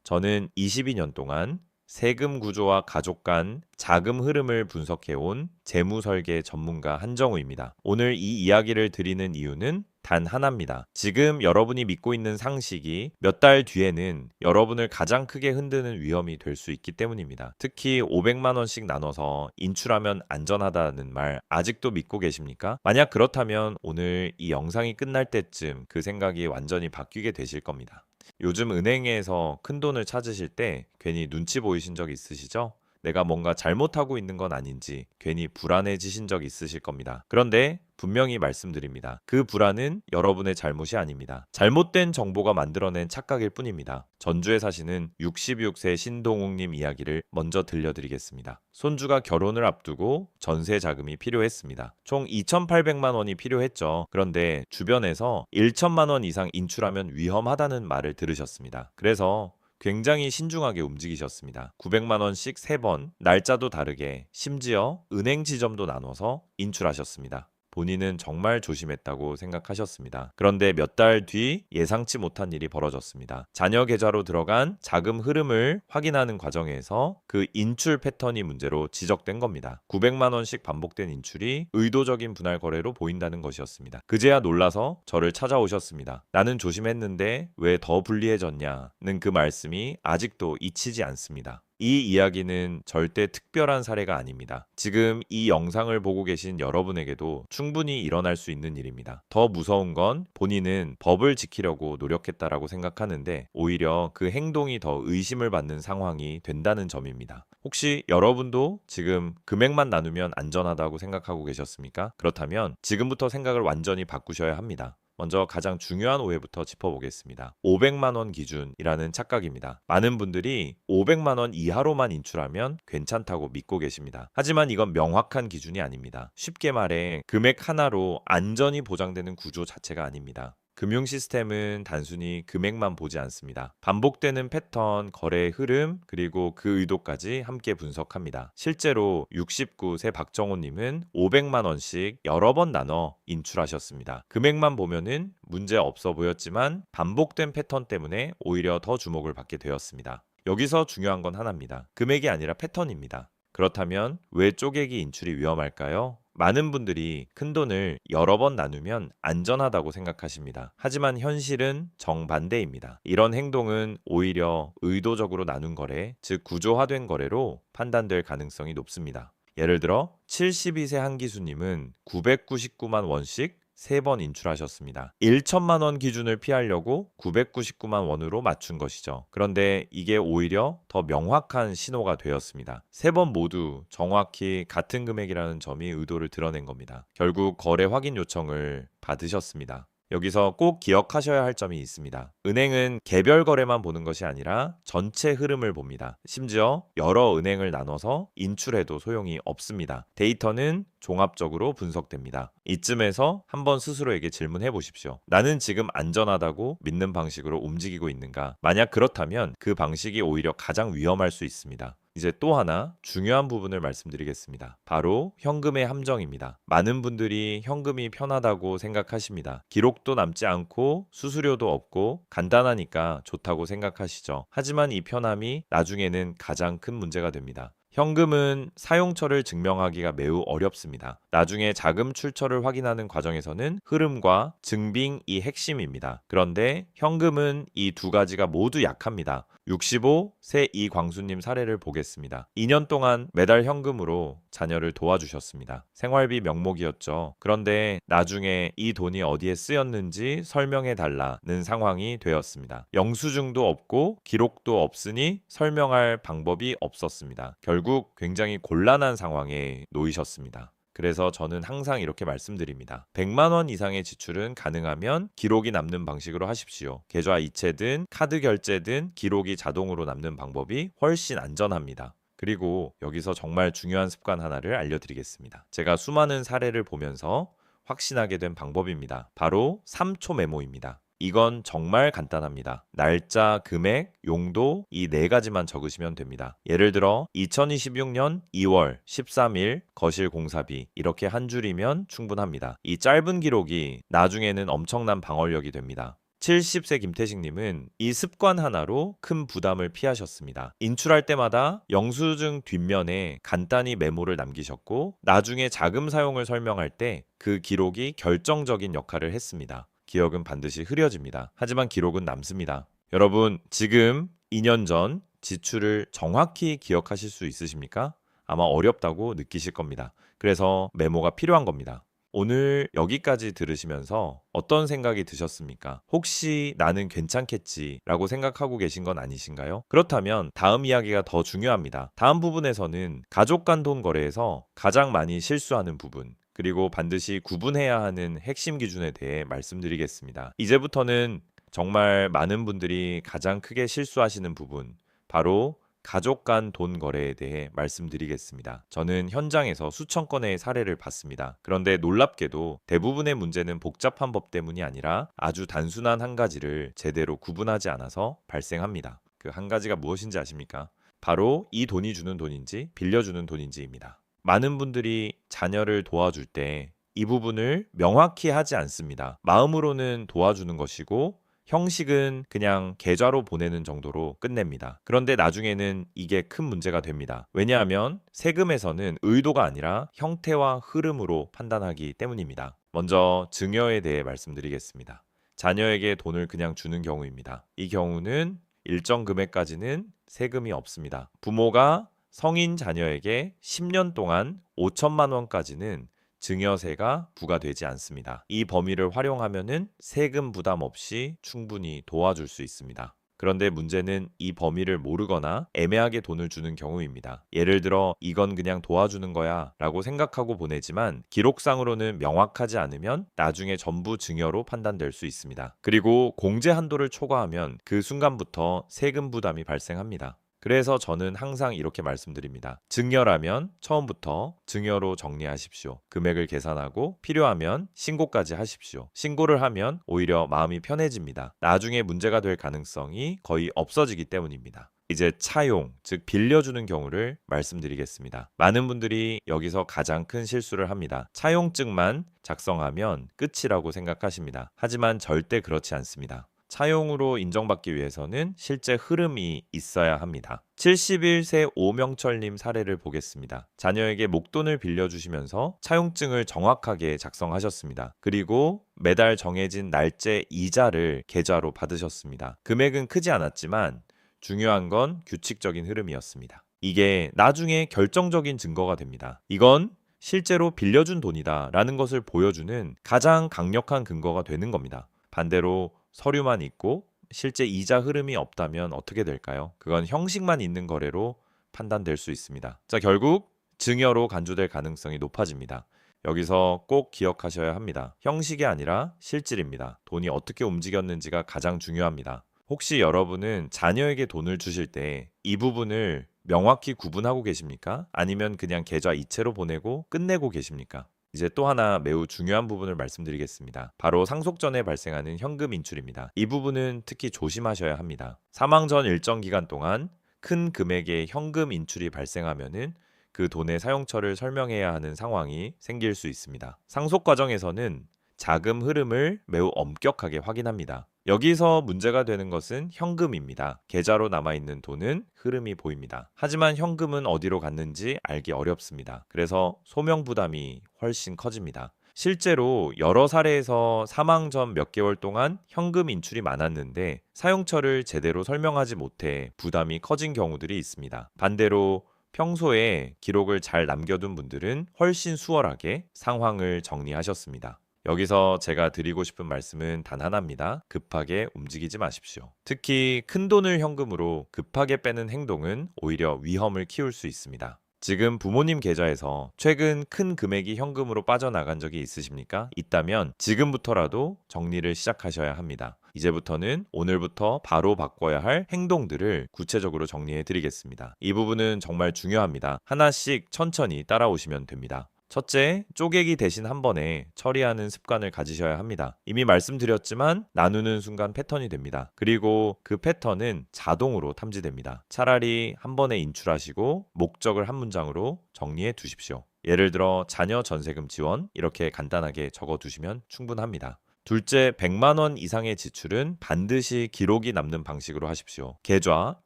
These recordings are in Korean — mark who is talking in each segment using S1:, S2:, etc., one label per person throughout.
S1: 저는 22년 동안 세금 구조와 가족 간 자금 흐름을 분석해온 재무설계 전문가 한정우입니다. 오늘 이 이야기를 드리는 이유는 단 하나입니다. 지금 여러분이 믿고 있는 상식이 몇 달 뒤에는 여러분을 가장 크게 흔드는 위험이 될 수 있기 때문입니다. 특히 500만 원씩 나눠서 인출하면 안전하다는 말 아직도 믿고 계십니까? 만약 그렇다면 오늘 이 영상이 끝날 때쯤 그 생각이 완전히 바뀌게 되실 겁니다. 요즘 은행에서 큰돈을 찾으실 때 괜히 눈치 보이신 적 있으시죠? 내가 뭔가 잘못하고 있는 건 아닌지 괜히 불안해지신 적 있으실 겁니다. 그런데 분명히 말씀드립니다. 그 불안은 여러분의 잘못이 아닙니다. 잘못된 정보가 만들어낸 착각일 뿐입니다. 전주에 사시는 66세 신동욱님 이야기를 먼저 들려드리겠습니다. 손주가 결혼을 앞두고 전세 자금이 필요했습니다. 총 2,800만 원이 필요했죠. 그런데 주변에서 1천만 원 이상 인출하면 위험하다는 말을 들으셨습니다. 그래서 굉장히 신중하게 움직이셨습니다. 900만 원씩 3번, 날짜도 다르게, 심지어 은행 지점도 나눠서 인출하셨습니다. 본인은 정말 조심했다고 생각하셨습니다. 그런데 몇 달 뒤 예상치 못한 일이 벌어졌습니다. 자녀 계좌로 들어간 자금 흐름을 확인하는 과정에서 그 인출 패턴이 문제로 지적된 겁니다. 900만 원씩 반복된 인출이 의도적인 분할 거래로 보인다는 것이었습니다. 그제야 놀라서 저를 찾아오셨습니다. 나는 조심했는데 왜 더 불리해졌냐는 그 말씀이 아직도 잊히지 않습니다. 이 이야기는 절대 특별한 사례가 아닙니다. 지금 이 영상을 보고 계신 여러분에게도 충분히 일어날 수 있는 일입니다. 더 무서운 건 본인은 법을 지키려고 노력했다라고 생각하는데 오히려 그 행동이 더 의심을 받는 상황이 된다는 점입니다. 혹시 여러분도 지금 금액만 나누면 안전하다고 생각하고 계셨습니까? 그렇다면 지금부터 생각을 완전히 바꾸셔야 합니다. 먼저 가장 중요한 오해부터 짚어보겠습니다. 500만 원 기준이라는 착각입니다. 많은 분들이 500만 원 이하로만 인출하면 괜찮다고 믿고 계십니다. 하지만 이건 명확한 기준이 아닙니다. 쉽게 말해 금액 하나로 안전이 보장되는 구조 자체가 아닙니다. 금융 시스템은 단순히 금액만 보지 않습니다. 반복되는 패턴, 거래의 흐름, 그리고 그 의도까지 함께 분석합니다. 실제로 69세 박정호님은 500만 원씩 여러 번 나눠 인출하셨습니다. 금액만 보면은 문제 없어 보였지만 반복된 패턴 때문에 오히려 더 주목을 받게 되었습니다. 여기서 중요한 건 하나입니다. 금액이 아니라 패턴입니다. 그렇다면 왜 쪼개기 인출이 위험할까요? 많은 분들이 큰돈을 여러 번 나누면 안전하다고 생각하십니다. 하지만 현실은 정반대입니다. 이런 행동은 오히려 의도적으로 나눈 거래, 즉 구조화된 거래로 판단될 가능성이 높습니다. 예를 들어 72세 한기수님은 999만 원씩 3번 인출하셨습니다. 1천만 원 기준을 피하려고 999만 원으로 맞춘 것이죠. 그런데 이게 오히려 더 명확한 신호가 되었습니다. 3번 모두 정확히 같은 금액이라는 점이 의도를 드러낸 겁니다. 결국 거래 확인 요청을 받으셨습니다. 여기서 꼭 기억하셔야 할 점이 있습니다. 은행은 개별 거래만 보는 것이 아니라 전체 흐름을 봅니다. 심지어 여러 은행을 나눠서 인출해도 소용이 없습니다. 데이터는 종합적으로 분석됩니다. 이쯤에서 한번 스스로에게 질문해 보십시오. 나는 지금 안전하다고 믿는 방식으로 움직이고 있는가? 만약 그렇다면 그 방식이 오히려 가장 위험할 수 있습니다. 이제 또 하나 중요한 부분을 말씀드리겠습니다. 바로 현금의 함정입니다. 많은 분들이 현금이 편하다고 생각하십니다. 기록도 남지 않고 수수료도 없고 간단하니까 좋다고 생각하시죠. 하지만 이 편함이 나중에는 가장 큰 문제가 됩니다. 현금은 사용처를 증명하기가 매우 어렵습니다. 나중에 자금 출처를 확인하는 과정에서는 흐름과 증빙이 핵심입니다. 그런데 현금은 이 두 가지가 모두 약합니다. 65세 이광수님 사례를 보겠습니다. 2년 동안 매달 현금으로 자녀를 도와주셨습니다. 생활비 명목이었죠. 그런데 나중에 이 돈이 어디에 쓰였는지 설명해 달라는 상황이 되었습니다. 영수증도 없고 기록도 없으니 설명할 방법이 없었습니다. 결국 굉장히 곤란한 상황에 놓이셨습니다. 그래서 저는 항상 이렇게 말씀드립니다. 100만 원 이상의 지출은 가능하면 기록이 남는 방식으로 하십시오. 계좌 이체든 카드 결제든 기록이 자동으로 남는 방법이 훨씬 안전합니다. 그리고 여기서 정말 중요한 습관 하나를 알려드리겠습니다. 제가 수많은 사례를 보면서 확신하게 된 방법입니다. 바로 3초 메모입니다. 이건 정말 간단합니다. 날짜, 금액, 용도 이 4가지만 적으시면 됩니다. 예를 들어 2026년 2월 13일 거실 공사비 이렇게 한 줄이면 충분합니다. 이 짧은 기록이 나중에는 엄청난 방어력이 됩니다. 70세 김태식님은 이 습관 하나로 큰 부담을 피하셨습니다. 인출할 때마다 영수증 뒷면에 간단히 메모를 남기셨고 나중에 자금 사용을 설명할 때 그 기록이 결정적인 역할을 했습니다. 기억은 반드시 흐려집니다. 하지만 기록은 남습니다. 여러분, 지금 2년 전 지출을 정확히 기억하실 수 있으십니까? 아마 어렵다고 느끼실 겁니다. 그래서 메모가 필요한 겁니다. 오늘 여기까지 들으시면서 어떤 생각이 드셨습니까? 혹시 나는 괜찮겠지 라고 생각하고 계신 건 아니신가요? 그렇다면 다음 이야기가 더 중요합니다. 다음 부분에서는 가족 간 돈 거래에서 가장 많이 실수하는 부분, 그리고 반드시 구분해야 하는 핵심 기준에 대해 말씀드리겠습니다. 이제부터는 정말 많은 분들이 가장 크게 실수하시는 부분, 바로 가족 간 돈 거래에 대해 말씀드리겠습니다. 저는 현장에서 수천 건의 사례를 봤습니다. 그런데 놀랍게도 대부분의 문제는 복잡한 법 때문이 아니라 아주 단순한 한 가지를 제대로 구분하지 않아서 발생합니다. 그 한 가지가 무엇인지 아십니까? 바로 이 돈이 주는 돈인지 빌려주는 돈인지입니다. 많은 분들이 자녀를 도와줄 때 이 부분을 명확히 하지 않습니다. 마음으로는 도와주는 것이고 형식은 그냥 계좌로 보내는 정도로 끝냅니다. 그런데 나중에는 이게 큰 문제가 됩니다. 왜냐하면 세금에서는 의도가 아니라 형태와 흐름으로 판단하기 때문입니다. 먼저 증여에 대해 말씀드리겠습니다. 자녀에게 돈을 그냥 주는 경우입니다. 이 경우는 일정 금액까지는 세금이 없습니다. 부모가 성인 자녀에게 10년 동안 5천만 원까지는 증여세가 부과되지 않습니다. 이 범위를 활용하면은 세금 부담 없이 충분히 도와줄 수 있습니다. 그런데 문제는 이 범위를 모르거나 애매하게 돈을 주는 경우입니다. 예를 들어 이건 그냥 도와주는 거야 라고 생각하고 보내지만 기록상으로는 명확하지 않으면 나중에 전부 증여로 판단될 수 있습니다. 그리고 공제 한도를 초과하면 그 순간부터 세금 부담이 발생합니다. 그래서 저는 항상 이렇게 말씀드립니다. 증여라면 처음부터 증여로 정리하십시오. 금액을 계산하고 필요하면 신고까지 하십시오. 신고를 하면 오히려 마음이 편해집니다. 나중에 문제가 될 가능성이 거의 없어지기 때문입니다. 이제 차용, 즉 빌려주는 경우를 말씀드리겠습니다. 많은 분들이 여기서 가장 큰 실수를 합니다. 차용증만 작성하면 끝이라고 생각하십니다. 하지만 절대 그렇지 않습니다. 차용으로 인정받기 위해서는 실제 흐름이 있어야 합니다. 71세 오명철님 사례를 보겠습니다. 자녀에게 목돈을 빌려주시면서 차용증을 정확하게 작성하셨습니다. 그리고 매달 정해진 날짜 이자를 계좌로 받으셨습니다. 금액은 크지 않았지만 중요한 건 규칙적인 흐름이었습니다. 이게 나중에 결정적인 증거가 됩니다. 이건 실제로 빌려준 돈이다 라는 것을 보여주는 가장 강력한 근거가 되는 겁니다. 반대로 서류만 있고 실제 이자 흐름이 없다면 어떻게 될까요? 그건 형식만 있는 거래로 판단될 수 있습니다. 자, 결국 증여로 간주될 가능성이 높아집니다. 여기서 꼭 기억하셔야 합니다. 형식이 아니라 실질입니다. 돈이 어떻게 움직였는지가 가장 중요합니다. 혹시 여러분은 자녀에게 돈을 주실 때 이 부분을 명확히 구분하고 계십니까? 아니면 그냥 계좌 이체로 보내고 끝내고 계십니까? 이제 또 하나 매우 중요한 부분을 말씀드리겠습니다. 바로 상속 전에 발생하는 현금 인출입니다. 이 부분은 특히 조심하셔야 합니다. 사망 전 일정 기간 동안 큰 금액의 현금 인출이 발생하면은 그 돈의 사용처를 설명해야 하는 상황이 생길 수 있습니다. 상속 과정에서는 자금 흐름을 매우 엄격하게 확인합니다. 여기서 문제가 되는 것은 현금입니다. 계좌로 남아있는 돈은 흐름이 보입니다. 하지만 현금은 어디로 갔는지 알기 어렵습니다. 그래서 소명 부담이 훨씬 커집니다. 실제로 여러 사례에서 사망 전 몇 개월 동안 현금 인출이 많았는데 사용처를 제대로 설명하지 못해 부담이 커진 경우들이 있습니다. 반대로 평소에 기록을 잘 남겨둔 분들은 훨씬 수월하게 상황을 정리하셨습니다. 여기서 제가 드리고 싶은 말씀은 단 하나입니다. 급하게 움직이지 마십시오. 특히 큰 돈을 현금으로 급하게 빼는 행동은 오히려 위험을 키울 수 있습니다. 지금 부모님 계좌에서 최근 큰 금액이 현금으로 빠져나간 적이 있으십니까? 있다면 지금부터라도 정리를 시작하셔야 합니다. 이제부터는 오늘부터 바로 바꿔야 할 행동들을 구체적으로 정리해 드리겠습니다. 이 부분은 정말 중요합니다. 하나씩 천천히 따라오시면 됩니다. 첫째, 쪼개기 대신 한 번에 처리하는 습관을 가지셔야 합니다. 이미 말씀드렸지만 나누는 순간 패턴이 됩니다. 그리고 그 패턴은 자동으로 탐지됩니다. 차라리 한 번에 인출하시고 목적을 한 문장으로 정리해 두십시오. 예를 들어 자녀 전세금 지원 이렇게 간단하게 적어 두시면 충분합니다. 둘째, 100만 원 이상의 지출은 반드시 기록이 남는 방식으로 하십시오. 계좌,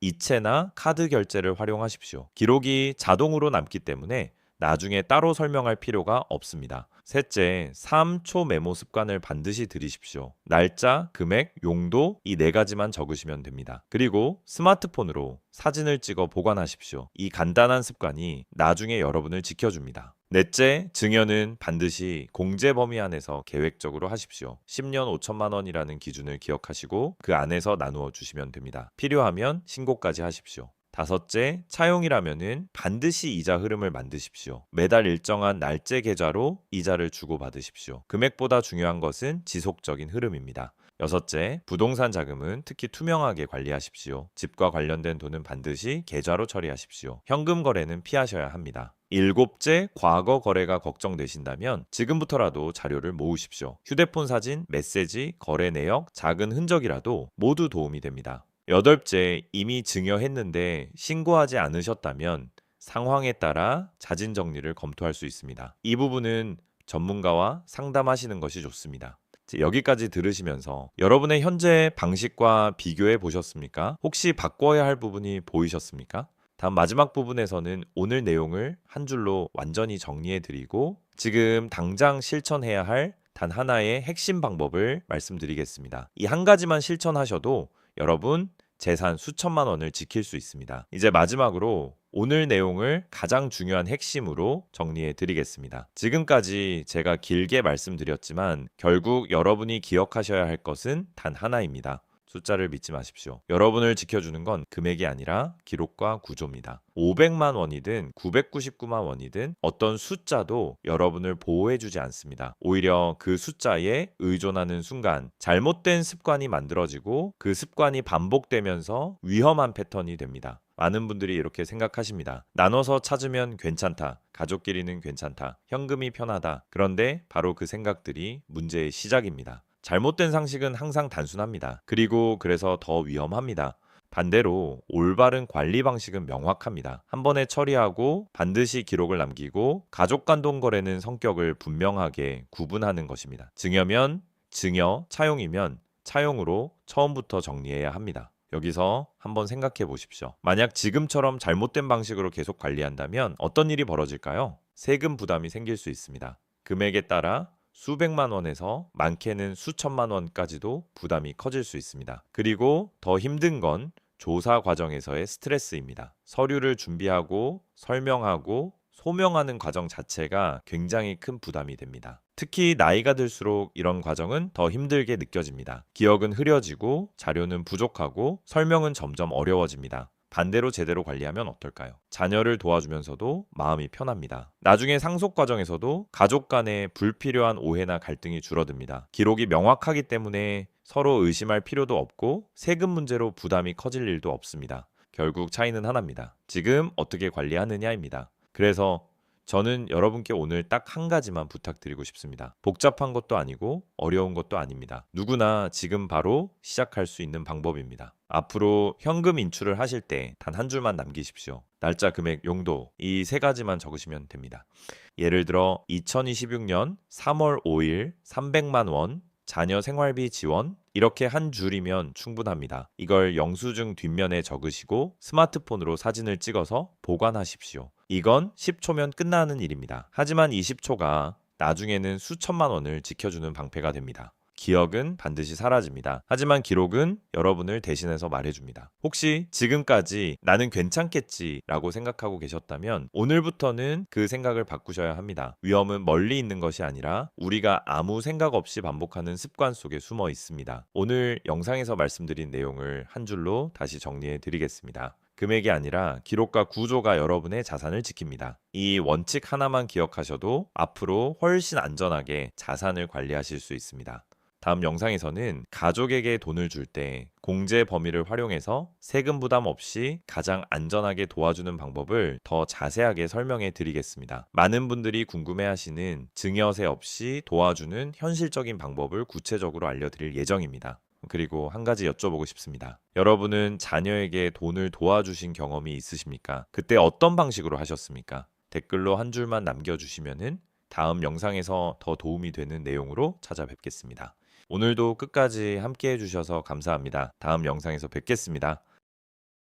S1: 이체나 카드 결제를 활용하십시오. 기록이 자동으로 남기 때문에 나중에 따로 설명할 필요가 없습니다. 셋째, 3초 메모 습관을 반드시 들이십시오. 날짜, 금액, 용도 이 네 가지만 적으시면 됩니다. 그리고 스마트폰으로 사진을 찍어 보관하십시오. 이 간단한 습관이 나중에 여러분을 지켜줍니다. 넷째, 증여는 반드시 공제 범위 안에서 계획적으로 하십시오. 10년 5천만 원이라는 기준을 기억하시고 그 안에서 나누어 주시면 됩니다. 필요하면 신고까지 하십시오. 다섯째, 차용이라면은 반드시 이자 흐름을 만드십시오. 매달 일정한 날짜 계좌로 이자를 주고받으십시오. 금액보다 중요한 것은 지속적인 흐름입니다. 여섯째, 부동산 자금은 특히 투명하게 관리하십시오. 집과 관련된 돈은 반드시 계좌로 처리하십시오. 현금 거래는 피하셔야 합니다. 일곱째, 과거 거래가 걱정되신다면 지금부터라도 자료를 모으십시오. 휴대폰 사진, 메시지, 거래 내역, 작은 흔적이라도 모두 도움이 됩니다. 여덟째, 이미 증여했는데 신고하지 않으셨다면 상황에 따라 자진 정리를 검토할 수 있습니다. 이 부분은 전문가와 상담하시는 것이 좋습니다. 여기까지 들으시면서 여러분의 현재 방식과 비교해 보셨습니까? 혹시 바꿔야 할 부분이 보이셨습니까? 다음 마지막 부분에서는 오늘 내용을 한 줄로 완전히 정리해 드리고 지금 당장 실천해야 할 단 하나의 핵심 방법을 말씀드리겠습니다. 이 한 가지만 실천하셔도 여러분 재산 수천만 원을 지킬 수 있습니다. 이제 마지막으로 오늘 내용을 가장 중요한 핵심으로 정리해 드리겠습니다. 지금까지 제가 길게 말씀드렸지만 결국 여러분이 기억하셔야 할 것은 단 하나입니다. 숫자를 믿지 마십시오. 여러분을 지켜주는 건 금액이 아니라 기록과 구조입니다. 500만 원이든 999만 원이든 어떤 숫자도 여러분을 보호해주지 않습니다. 오히려 그 숫자에 의존하는 순간 잘못된 습관이 만들어지고 그 습관이 반복되면서 위험한 패턴이 됩니다. 많은 분들이 이렇게 생각하십니다. 나눠서 찾으면 괜찮다. 가족끼리는 괜찮다. 현금이 편하다. 그런데 바로 그 생각들이 문제의 시작입니다. 잘못된 상식은 항상 단순합니다. 그리고 그래서 더 위험합니다. 반대로 올바른 관리 방식은 명확합니다. 한 번에 처리하고 반드시 기록을 남기고 가족 간동 거래는 성격을 분명하게 구분하는 것입니다. 증여면 증여, 차용이면 차용으로 처음부터 정리해야 합니다. 여기서 한번 생각해 보십시오. 만약 지금처럼 잘못된 방식으로 계속 관리한다면 어떤 일이 벌어질까요? 세금 부담이 생길 수 있습니다. 금액에 따라 수백만 원에서 많게는 수천만 원까지도 부담이 커질 수 있습니다. 그리고 더 힘든 건 조사 과정에서의 스트레스입니다. 서류를 준비하고 설명하고 소명하는 과정 자체가 굉장히 큰 부담이 됩니다. 특히 나이가 들수록 이런 과정은 더 힘들게 느껴집니다. 기억은 흐려지고 자료는 부족하고 설명은 점점 어려워집니다. 반대로 제대로 관리하면 어떨까요? 자녀를 도와주면서도 마음이 편합니다. 나중에 상속 과정에서도 가족 간의 불필요한 오해나 갈등이 줄어듭니다. 기록이 명확하기 때문에 서로 의심할 필요도 없고 세금 문제로 부담이 커질 일도 없습니다. 결국 차이는 하나입니다. 지금 어떻게 관리하느냐입니다. 그래서 저는 여러분께 오늘 딱 한 가지만 부탁드리고 싶습니다. 복잡한 것도 아니고 어려운 것도 아닙니다. 누구나 지금 바로 시작할 수 있는 방법입니다. 앞으로 현금 인출을 하실 때 단 한 줄만 남기십시오. 날짜, 금액, 용도 이 세 가지만 적으시면 됩니다. 예를 들어 2026년 3월 5일 300만 원 자녀 생활비 지원 이렇게 한 줄이면 충분합니다. 이걸 영수증 뒷면에 적으시고 스마트폰으로 사진을 찍어서 보관하십시오. 이건 10초면 끝나는 일입니다. 하지만 20초가 나중에는 수천만 원을 지켜주는 방패가 됩니다. 기억은 반드시 사라집니다. 하지만 기록은 여러분을 대신해서 말해줍니다. 혹시 지금까지 나는 괜찮겠지 라고 생각하고 계셨다면 오늘부터는 그 생각을 바꾸셔야 합니다. 위험은 멀리 있는 것이 아니라 우리가 아무 생각 없이 반복하는 습관 속에 숨어 있습니다. 오늘 영상에서 말씀드린 내용을 한 줄로 다시 정리해 드리겠습니다. 금액이 아니라 기록과 구조가 여러분의 자산을 지킵니다. 이 원칙 하나만 기억하셔도 앞으로 훨씬 안전하게 자산을 관리하실 수 있습니다. 다음 영상에서는 가족에게 돈을 줄 때 공제 범위를 활용해서 세금 부담 없이 가장 안전하게 도와주는 방법을 더 자세하게 설명해 드리겠습니다. 많은 분들이 궁금해하시는 증여세 없이 도와주는 현실적인 방법을 구체적으로 알려드릴 예정입니다. 그리고 한 가지 여쭤보고 싶습니다. 여러분은 자녀에게 돈을 도와주신 경험이 있으십니까? 그때 어떤 방식으로 하셨습니까? 댓글로 한 줄만 남겨주시면은 다음 영상에서 더 도움이 되는 내용으로 찾아뵙겠습니다. 오늘도 끝까지 함께 해주셔서 감사합니다. 다음 영상에서 뵙겠습니다.